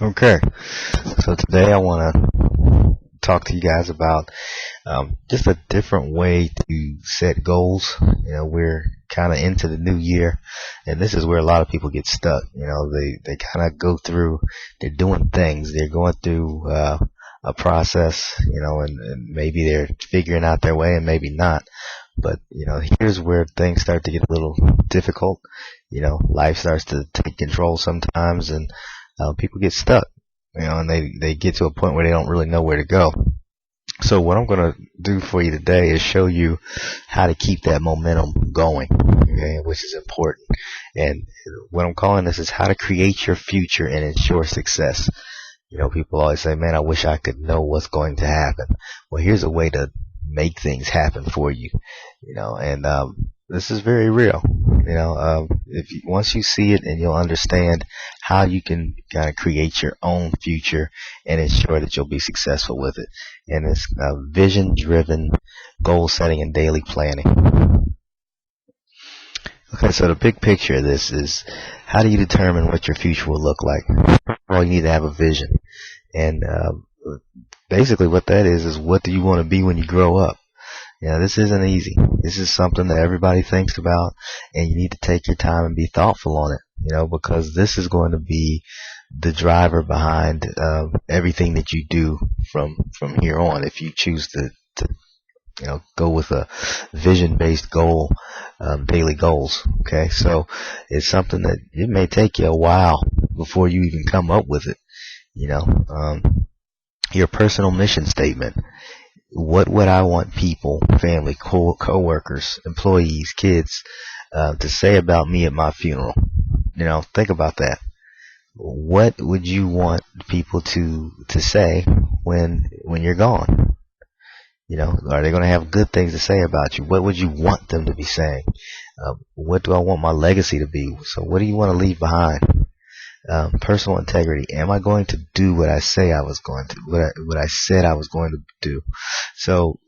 Okay, so today I want to talk to you guys about just a different way to set goals. We're kind of into the new year, and this is where a lot of people get stuck. They kind of go through, they're doing things, they're going through a process, and maybe they're figuring out their way and maybe not. But, here's where things start to get a little difficult. Life starts to take control sometimes, and people get stuck, and they get to a point where they don't really know where to go. So what I'm going to do for you today is show you how to keep that momentum going, okay, which is important. And what I'm calling this is how to create your future and ensure success. People always say, man, I wish I could know what's going to happen. Well, here's a way to make things happen for you, and this is very real. Once you see it and you'll understand how you can kind of create your own future and ensure that you'll be successful with it. And it's vision-driven goal setting and daily planning. Okay, so the big picture of this is, how do you determine what your future will look like? First of all, you need to have a vision. And basically what that is what do you want to be when you grow up? This isn't easy. This is something that everybody thinks about, and you need to take your time and be thoughtful on it, because this is going to be the driver behind everything that you do from here on. If you choose to go with a vision-based goal, daily goals. Okay, so it's something that it may take you a while before you even come up with it. Your personal mission statement. What would I want people, family, co-workers, employees, kids, to say about me at my funeral? Think about that. What would you want people to say when you're gone? Are they going to have good things to say about you? What would you want them to be saying? What do I want my legacy to be? So what do you want to leave behind? Personal integrity. Am I going to do what I say I was going to, what I said I was going to do? So,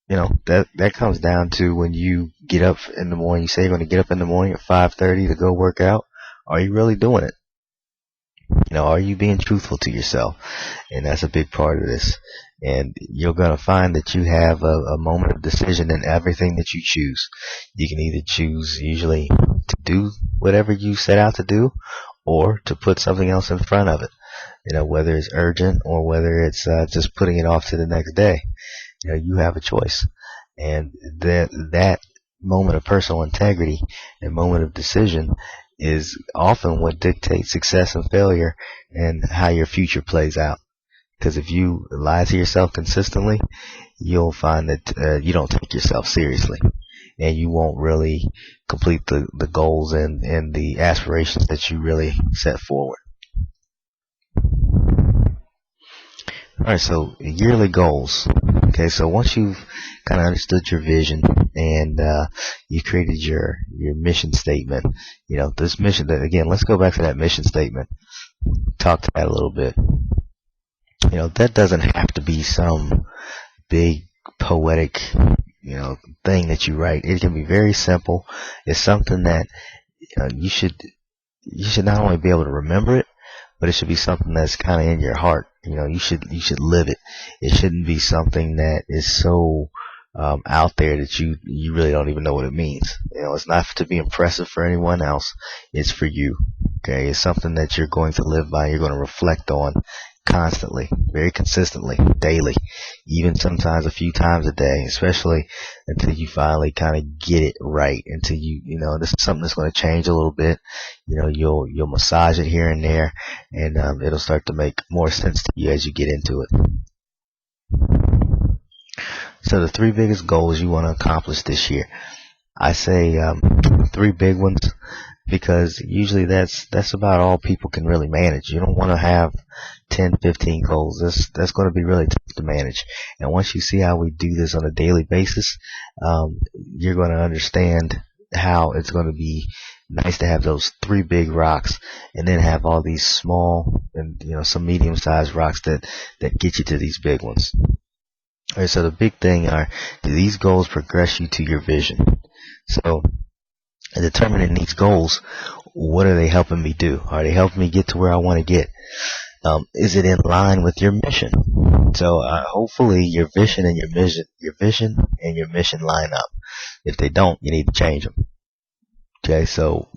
that comes down to when you get up in the morning. You say you're going to get up in the morning at 5:30 to go work out. Are you really doing it? Are you being truthful to yourself? And that's a big part of this. And you're going to find that you have a moment of decision in everything that you choose. You can either choose usually to do whatever you set out to do, or to put something else in front of it, whether it's urgent or whether it's just putting it off to the next day. You have a choice. And that moment of personal integrity and moment of decision is often what dictates success and failure and how your future plays out. Because if you lie to yourself consistently, you'll find that you don't take yourself seriously, and you won't really complete the goals and the aspirations that you really set forward. Alright, so yearly goals. Okay, so once you've kind of understood your vision and you created your mission statement, this mission, again, let's go back to that mission statement. Talk to that a little bit. That doesn't have to be some big poetic thing that you write. It can be very simple. It's something that you should not only be able to remember it, but it should be something that's kind of in your heart. You should live it. It shouldn't be something that is so out there that you really don't even know what it means. It's not to be impressive for anyone else. It's for you. Okay, it's something that you're going to live by. You're going to reflect on constantly, very consistently, daily, even sometimes a few times a day, especially until you finally kind of get it right, until this is something that's going to change a little bit. You'll massage it here and there, and it'll start to make more sense to you as you get into it. So the 3 biggest goals you want to accomplish this year. I say 3 big ones, because usually that's about all people can really manage. You don't want to have 10, 15 goals. That's going to be really tough to manage. And once you see how we do this on a daily basis, you're going to understand how it's going to be nice to have those 3 big rocks, and then have all these small and some medium-sized rocks that get you to these big ones. All right, so the big thing are, do these goals progress you to your vision? So determining these goals, what are they helping me do? Are they helping me get to where I want to get? Is it in line with your mission? So hopefully your vision and your vision and your mission line up. If they don't, you need to change them. Okay, so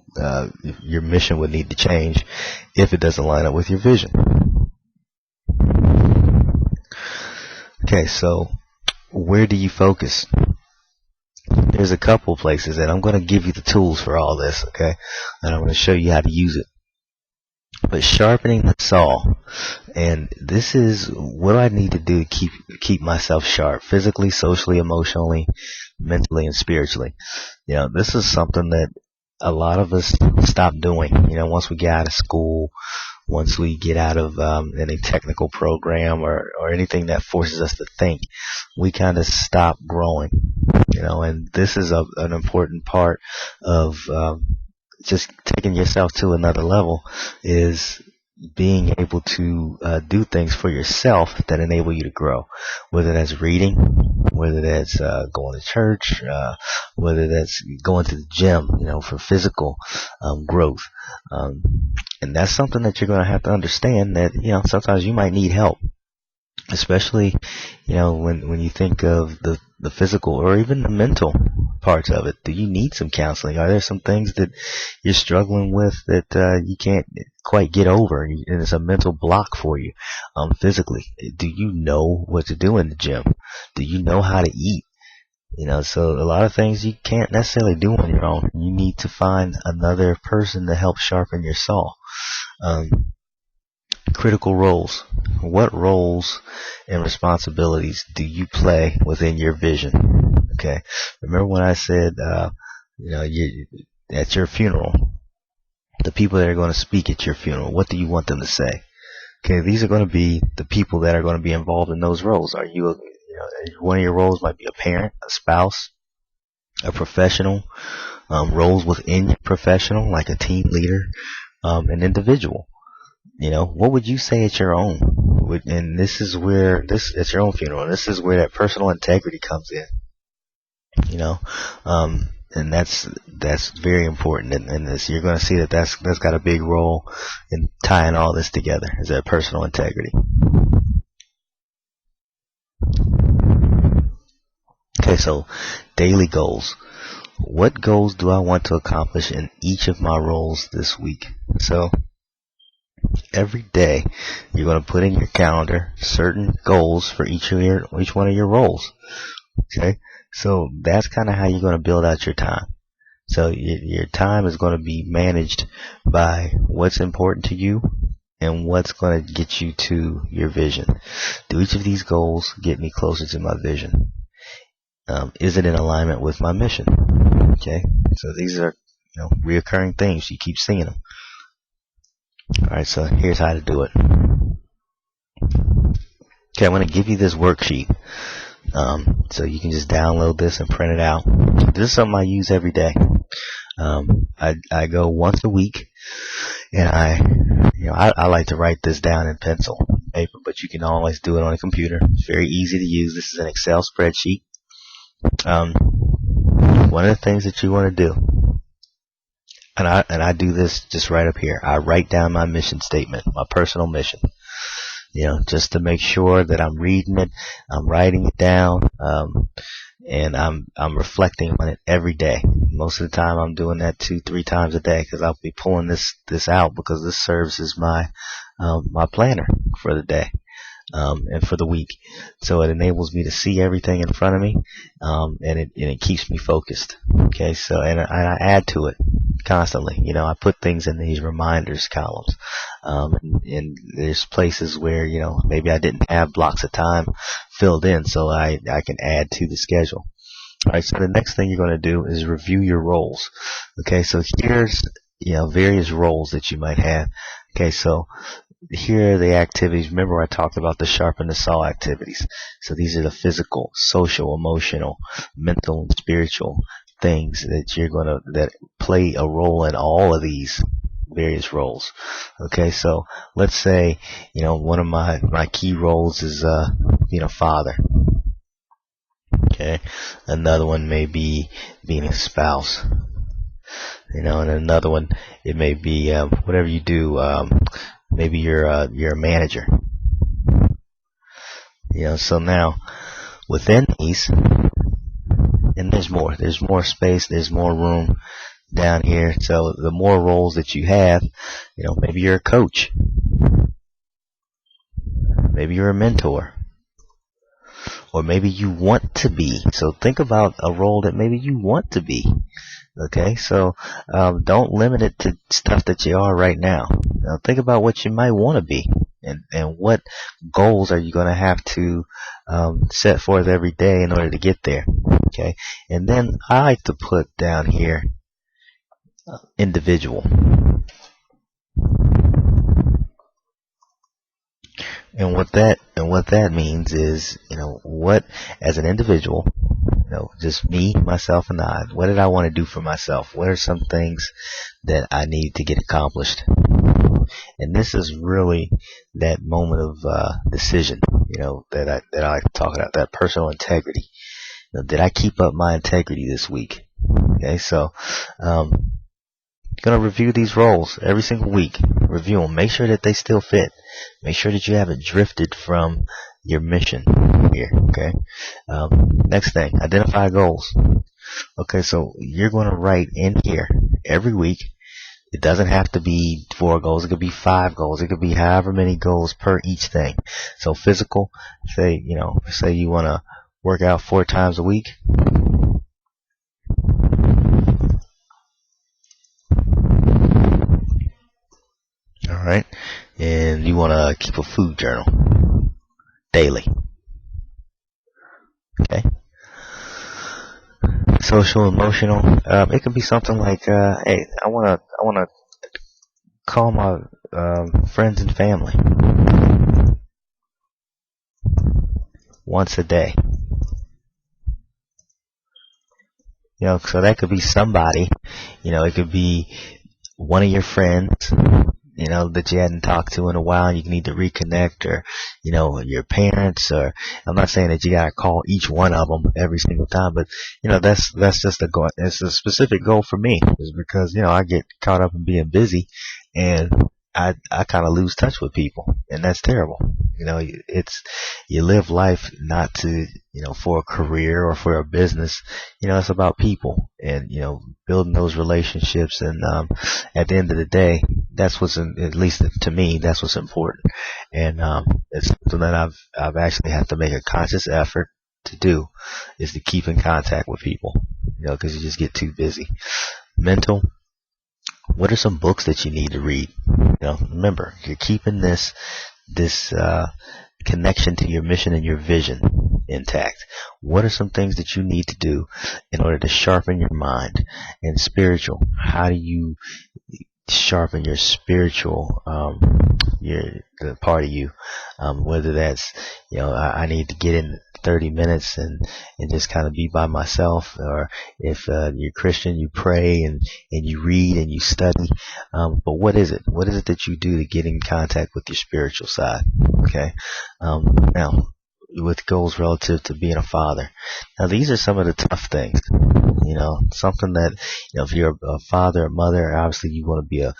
your mission would need to change if it doesn't line up with your vision. Okay, so where do you focus? There's a couple places, and I'm going to give you the tools for all this, okay? And I'm going to show you how to use it. But sharpening the saw, and this is what do I need to do to keep myself sharp, physically, socially, emotionally, mentally, and spiritually. This is something that a lot of us stop doing. Once we get out of school, once we get out of any technical program or anything that forces us to think, we kind of stop growing. And this is an important part of just taking yourself to another level, is being able to do things for yourself that enable you to grow, whether that's reading, whether that's going to church, whether that's going to the gym, for physical growth. And that's something that you're going to have to understand, that sometimes you might need help, especially when you think of the physical or even the mental parts of it. Do you need some counseling? Are there some things that you're struggling with that you can't quite get over, and it's a mental block for you physically? Do you know what to do in the gym? Do you know how to eat? So a lot of things you can't necessarily do on your own. You need to find another person to help sharpen your saw. Critical roles. What roles and responsibilities do you play within your vision? Okay. Remember when I said, at your funeral, the people that are going to speak at your funeral, what do you want them to say? Okay, these are going to be the people that are going to be involved in those roles. Are you, one of your roles might be a parent, a spouse, a professional, roles within your professional, like a team leader, an individual. What would you say at your own? And this is where at your own funeral, and this is where that personal integrity comes in. And that's very important in this. You're going to see that's got a big role in tying all this together, is that personal integrity. Okay, so daily goals. What goals do I want to accomplish in each of my roles this week? So every day you're going to put in your calendar certain goals for each one of your roles. Okay, so that's kind of how you're going to build out your time. So your time is going to be managed by what's important to you and what's going to get you to your vision. Do each of these goals get me closer to my vision? Is it in alignment with my mission? Okay, so these are reoccurring things. You keep seeing them. Alright, so here's how to do it. Okay, I'm going to give you this worksheet. So you can just download this and print it out. This is something I use every day. I go once a week, and I like to write this down in pencil and paper, but you can always do it on a computer. It's very easy to use. This is an Excel spreadsheet. One of the things that you want to do, and I do this just right up here. I write down my mission statement, my personal mission. Just to make sure that I'm reading it, I'm writing it down, and I'm reflecting on it every day. Most of the time, I'm doing that 2-3 times a day, because I'll be pulling this out, because this serves as my planner for the day. And for the week. So it enables me to see everything in front of me, and it keeps me focused. Okay, so and I add to it constantly. I put things in these reminders columns, and there's places where maybe I didn't have blocks of time filled in, so I can add to the schedule. All right, so the next thing you're going to do is review your roles. Okay, so here's various roles that you might have. Okay, so here are the activities. Remember, I talked about the sharpen the saw activities. So these are the physical, social, emotional, mental, and spiritual things that play a role in all of these various roles. Okay, so let's say one of my key roles is being a father. Okay, another one may be being a spouse. And another one, it may be whatever you do. Maybe you're a manager. So now within these, and there's more space, there's more room down here. So the more roles that you have, maybe you're a coach, maybe you're a mentor, or maybe you want to be. So think about a role that maybe you want to be. Okay, so don't limit it to stuff that you are right now. Think about what you might want to be, and what goals are you going to have to set forth every day in order to get there. Okay, and then I like to put down here individual. And what that means is, what as an individual, just me, myself, and I, what did I want to do for myself? What are some things that I need to get accomplished? And this is really that moment of decision, that I like to talk about, that personal integrity. Did I keep up my integrity this week? Okay, so going to review these roles every single week. Review them. Make sure that they still fit. Make sure that you haven't drifted from your mission here. Okay. Next thing, identify goals. Okay, so you're going to write in here every week. It doesn't have to be 4 goals. It could be 5 goals. It could be however many goals per each thing. So physical, say you want to work out 4 times a week. Alright, and you want to keep a food journal daily. Okay. Social, emotional, it could be something like, hey, I want to call my friends and family once a day. So that could be somebody, it could be one of your friends, that you hadn't talked to in a while, and you need to reconnect, or, your parents, or, I'm not saying that you gotta call each one of them every single time, but, that's just a goal. It's a specific goal for me, is because, I get caught up in being busy, and I kind of lose touch with people, and that's terrible. You live life not to, for a career or for a business. It's about people, and, building those relationships. And, at the end of the day, that's what's, at least to me, that's what's important. And, it's something that I've actually have to make a conscious effort to do, is to keep in contact with people, because you just get too busy. Mental. What are some books that you need to read? Remember, you're keeping this connection to your mission and your vision intact. What are some things that you need to do in order to sharpen your mind? And spiritual, how do you sharpen your spiritual, the part of you, whether that's, I need to get in 30 minutes and just kind of be by myself, or if you're Christian, you pray and you read and you study, but what is it that you do to get in contact with your spiritual side? Okay. Now, with goals relative to being a father, now these are some of the tough things. Something that, if you're a father or mother, obviously you want to be a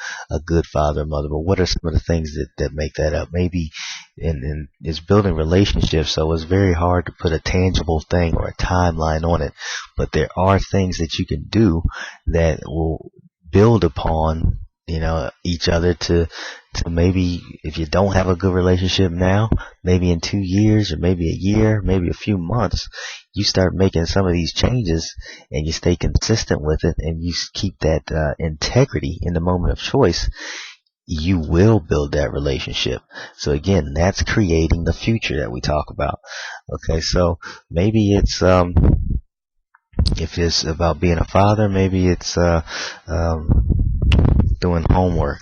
good father or mother, but what are some of the things that make that up? Maybe in it's building relationships, so it's very hard to put a tangible thing or a timeline on it, but there are things that you can do that will build upon, each other to maybe, if you don't have a good relationship now, maybe in 2 years, or maybe a year, maybe a few months, you start making some of these changes, and you stay consistent with it, and you keep that integrity in the moment of choice, you will build that relationship. So again, that's creating the future that we talk about. Okay, so maybe it's if it's about being a father, maybe it's doing homework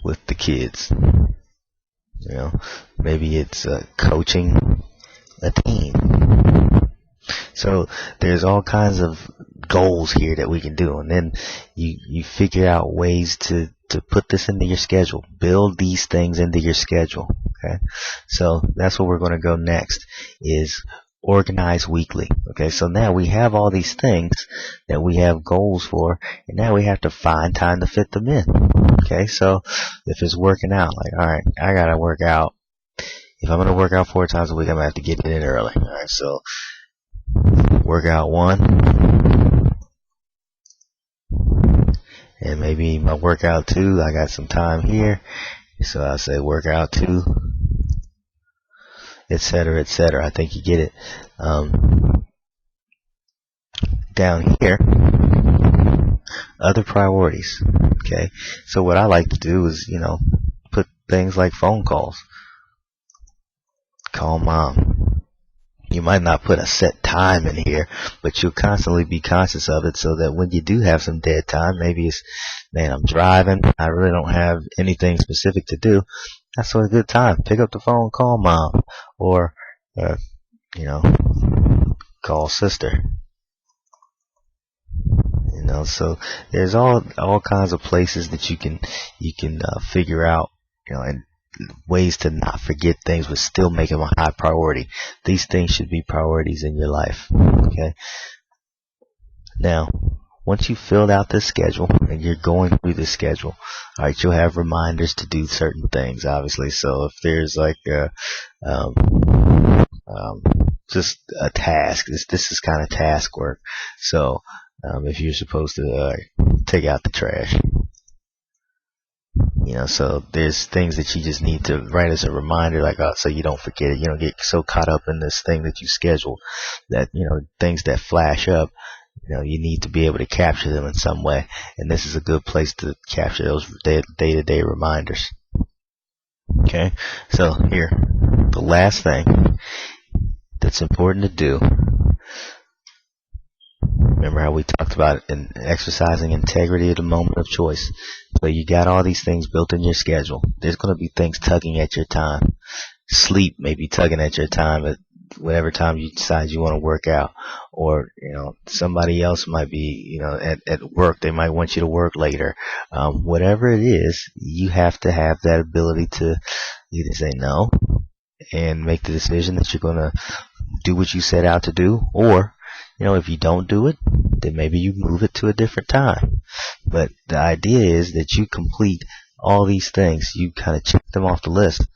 with the kids. Maybe it's coaching a team. So there's all kinds of goals here that we can do, and then you figure out ways to put this into your schedule. Build these things into your schedule. Okay, so that's where we're going to go next, is organize weekly. Okay, so now we have all these things that we have goals for, and now we have to find time to fit them in. Okay, so if it's working out, like, all right, I gotta work out. If I'm gonna work out 4 times a week, I'm gonna have to get it in early. All right, so workout 1, and maybe my workout 2, I got some time here, so I'll say workout 2, etc., etc. I think you get it. Down here, other priorities. Okay, so what I like to do is, put things like phone calls. Call mom. You might not put a set time in here, but you'll constantly be conscious of it, so that when you do have some dead time, maybe it's, man, I'm driving, I really don't have anything specific to do. That's a good time. Pick up the phone, call mom, or call sister. So there's all kinds of places that you can figure out, and ways to not forget things but still make them a high priority. These things should be priorities in your life. Okay. Now, once you filled out this schedule and you're going through this schedule, all right, you'll have reminders to do certain things, obviously. So if there's like just a task, this is kind of task work. So if you're supposed to take out the trash, so there's things that you just need to write as a reminder, like, so you don't forget it. You don't get so caught up in this thing that you schedule that, things that flash up, you need to be able to capture them in some way. And this is a good place to capture those day-to-day reminders. Okay, so here, the last thing that's important to do. Remember how we talked about in exercising integrity at the moment of choice. So you got all these things built in your schedule. There's going to be things tugging at your time. Sleep may be tugging at your time at whatever time you decide you want to work out. Or, somebody else might be, at work. They might want you to work later. Whatever it is, you have to have that ability to either say no and make the decision that you're going to do what you set out to do, or if you don't do it, then maybe you move it to a different time. But the idea is that you complete all these things. You kind of check them off the list,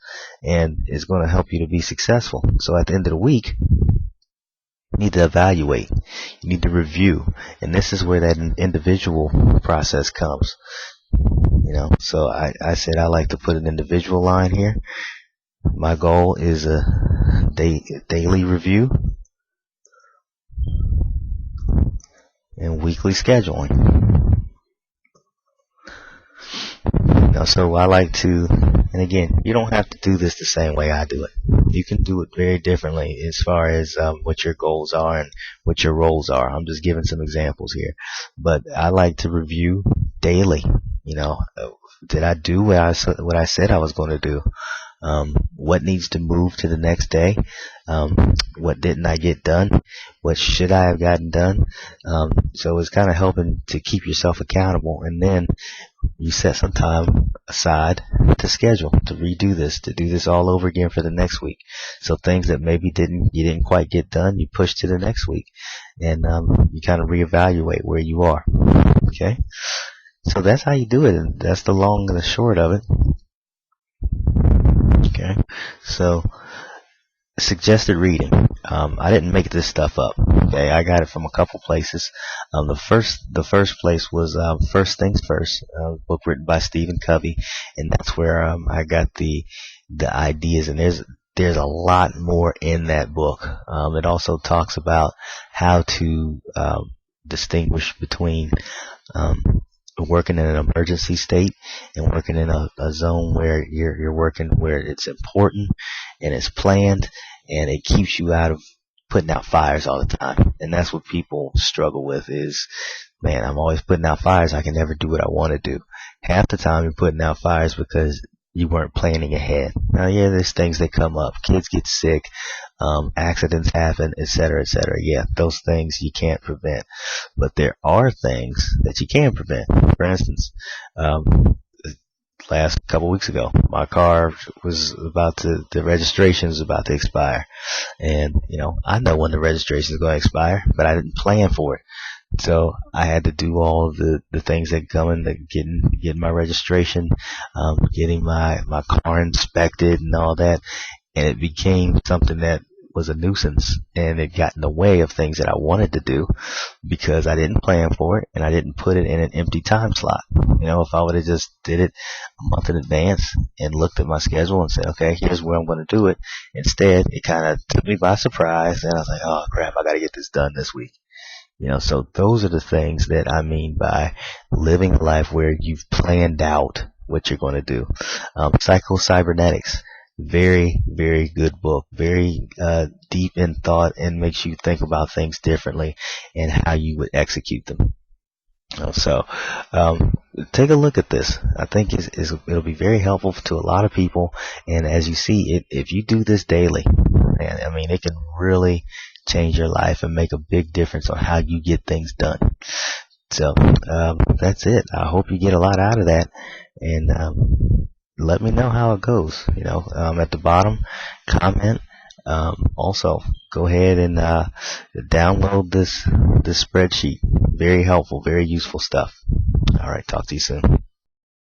and it's going to help you to be successful. So at the end of the week, you need to evaluate. You need to review. And this is where that individual process comes. So I said I like to put an individual line here. My goal is a daily review and weekly scheduling. So I like to, and again, you don't have to do this the same way I do it. You can do it very differently as far as what your goals are and what your roles are. I'm just giving some examples here. But I like to review daily. Did I do what I said I was going to do? What needs to move to the next day? What didn't I get done? What should I have gotten done? So it's kind of helping to keep yourself accountable, and then you set some time aside to schedule, to redo this, to do this all over again for the next week. So things that maybe you didn't quite get done, you push to the next week, and you kind of reevaluate where you are. Okay, so that's how you do it, and that's the long and the short of it. Okay, so suggested reading. I didn't make this stuff up. Okay, I got it from a couple places. The first place was First Things First, a book written by Stephen Covey, and that's where I got the ideas. And there's a lot more in that book. It also talks about how to distinguish between working in an emergency state and working in a zone where you're working where it's important and it's planned, and it keeps you out of putting out fires all the time. And that's what people struggle with is, man, I'm always putting out fires. I can never do what I want to do. Half the time you're putting out fires because you weren't planning ahead. Now, yeah, there's things that come up. Kids get sick, accidents happen, etc., etc. Yeah, those things you can't prevent. But there are things that you can prevent. For instance, last couple weeks ago. My car the registration is about to expire. And, I know when the registration is going to expire, but I didn't plan for it. So I had to do all of the things that come into getting my registration, getting my car inspected and all that. And it became something that was a nuisance, and it got in the way of things that I wanted to do because I didn't plan for it and I didn't put it in an empty time slot. If I would have just did it a month in advance and looked at my schedule and said, okay, here's where I'm going to do it. Instead, it kind of took me by surprise, and I was like, oh crap, I got to get this done this week. So those are the things that I mean by living a life where you've planned out what you're going to do. Psycho Cybernetics. Very, very good book. Very deep in thought, and makes you think about things differently and how you would execute them. So take a look at this. I think it'll be very helpful to a lot of people. And as you see, if you do this daily, and I mean, it can really change your life and make a big difference on how you get things done. So that's it. I hope you get a lot out of that. And let me know how it goes. At the bottom, comment. Also, go ahead and download this spreadsheet. Very helpful, very useful stuff. All right, talk to you soon.